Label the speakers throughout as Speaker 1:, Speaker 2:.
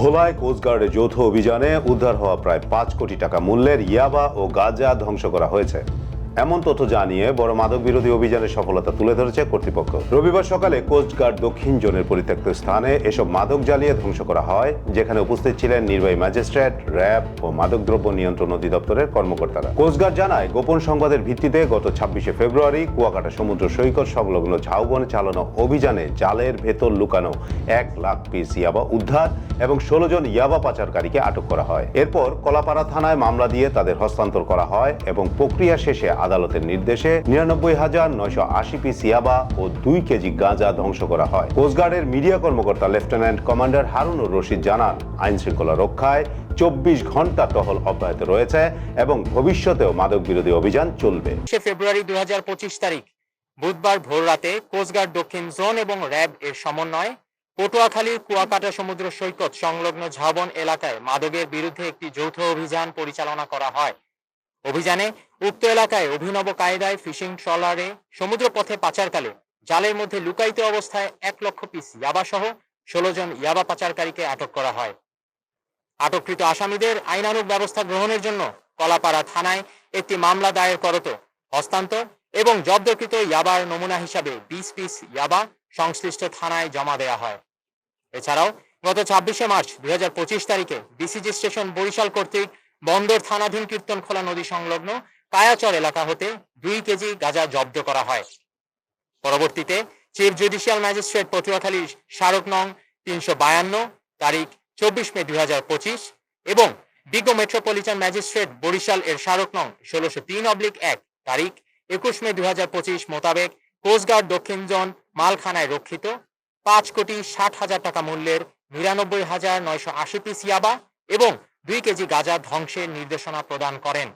Speaker 1: ভোলায় কোস্টগার্ডের যৌথ অভিযানে উদ্ধার হওয়া প্রায় 5 কোটি টাকা মূল্যের ইয়াবা ও গাঁজা ধ্বংস করা হয়েছে। এমন তথ্য জানিয়ে বড় মাদক বিরোধী অভিযানের সফলতা তুলে ধরেছে কর্তৃপক্ষ। রবিবার সকালে কোস্টগার্ড দক্ষিণ জোনের পরিত্যক্ত স্থানে এসব মাদক জ্বালিয়ে ধ্বংস করা হয়, যেখানে উপস্থিত ছিলেন নির্বাহী ম্যাজিস্ট্রেট, র্যাব ও মাদকদ্রব্য নিয়ন্ত্রণ অধিদপ্তরের কর্মকর্তারা। কোস্টগার্ড জানায়, গোপন সংবাদের ভিত্তিতে গত 26শে ফেব্রুয়ারি কুয়াকাটা সমুদ্র সৈকত সংলগ্ন ঝাউবনে চালানো অভিযানে জালের ভেতর লুকানো 1 লাখ পিস ইয়াবা উদ্ধার এবং 16 জন ইয়াবা পাচারকারীকে আটক করা হয়। এরপর কলাপাড়া থানায় মামলা দিয়ে তাদের হস্তান্তর করা হয় এবং প্রক্রিয়া শেষে আদালতের নির্দেশে 99,980 পিস ইয়াবা ও 2 কেজি গাঁজা ধ্বংস করা হয়। কোস্টগার্ডের মিডিয়া কর্মকর্তা লেফটেন্যান্ট কমান্ডার হারুনুর রশিদ জানান, আইন শৃঙ্খলা রক্ষায় 24 ঘন্টা টহল অব্যাহত রয়েছে এবং ভবিষ্যতেও মাদক বিরোধী অভিযান চলবে।
Speaker 2: ফেব্রুয়ারি 2025 তারিখ বুধবার ভোররাতে কোস্টগার্ড দক্ষিণ জোন এবং র্যাব এর সমন্বয়ে পটুয়াখালীর কুয়াকাটা সমুদ্র সৈকত সংলগ্ন ঝাউবন এলাকায় মাদকের বিরুদ্ধে একটি যৌথ অভিযান পরিচালনা করা হয়। অভিযানে উক্ত এলাকায় অভিনব কায়দায় ফিশিং ট্রলারে সমুদ্র পথে পাচারকালে জালের মধ্যে লুকায়িত অবস্থায় 1 লক্ষ পিস ইয়াবা সহ 16 জন ইয়াবা পাচারকারীকে আটক করা হয়। আটককৃত আসামিদের আইনানুগ ব্যবস্থা গ্রহণের জন্য কলাপাড়া থানায় একটি মামলা দায়ের করত হস্তান্তর এবং জব্দকৃত ইয়াবার নমুনা হিসাবে 20 পিস ইয়াবা সংশ্লিষ্ট থানায় জমা দেওয়া হয়। এছাড়াও গত 26শে মার্চ 2025 তারিখে বিসিজি স্টেশন বরিশাল কর্তৃক বন্দর থানাধীন কীর্তনখোলা নদী সংলগ্ন কায়াচর এলাকা হতে 2 কেজি গাঁজা জব্দ করা হয়। পরবর্তীতে চিফ জুডিশিয়াল ম্যাজিস্ট্রেট পটুয়াখালীর স্মারক নং 352 তারিখ 24 মে 2025 এবং ডিগো মেট্রোপলিটন ম্যাজিস্ট্রেট বরিশাল এর স্মারক নং 1603/1 তারিখ 21 মে 2025 মোতাবেক কোস্টগার্ড দক্ষিণ জোন মালখানায় রক্ষিত 5,60,00,000 টাকা মূল্যের 99,980 পিস ইয়াবা এবং 2 কেজি গাঁজা ধ্বংসের নির্দেশনা প্রদান করেন।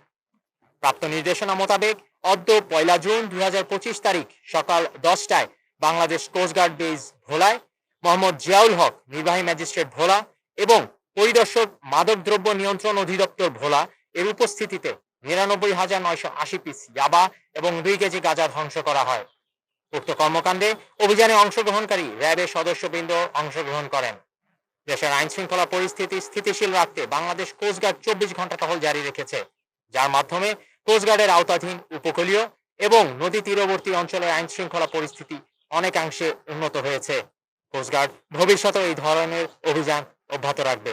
Speaker 2: প্রাপ্ত নির্দেশনা মোতাবেক অদ্য 1 জুন 2025 তারিখ সকাল 10টায় বাংলাদেশ কোস্টগার্ড বেজ ভোলায় মোহাম্মদ জিয়াউল হক নির্বাহী ম্যাজিস্ট্রেট ভোলা এবং পরিদর্শক মাদকদ্রব্য নিয়ন্ত্রণ অধিদপ্তর ভোলা এর উপস্থিতিতে 99,980 পিস ইয়াবা এবং 2 কেজি গাঁজা ধ্বংস করা হয়। উক্ত কর্মকাণ্ডে অভিযানে অংশগ্রহণকারী র্যাবের সদস্যবৃন্দ অংশগ্রহণ করেন। দেশের আইন শৃঙ্খলা পরিস্থিতি স্থিতিশীল রাখতে বাংলাদেশ কোস্টগার্ড 24 ঘন্টা টহল জারি রেখেছে, যার মাধ্যমে কোস্টগার্ডের আওতাধীন উপকূলীয় এবং নদী তীরবর্তী অঞ্চলের আইন শৃঙ্খলা পরিস্থিতি অনেকাংশে উন্নত হয়েছে। কোস্টগার্ড ভবিষ্যতে এই ধরনের অভিযান অব্যাহত রাখবে।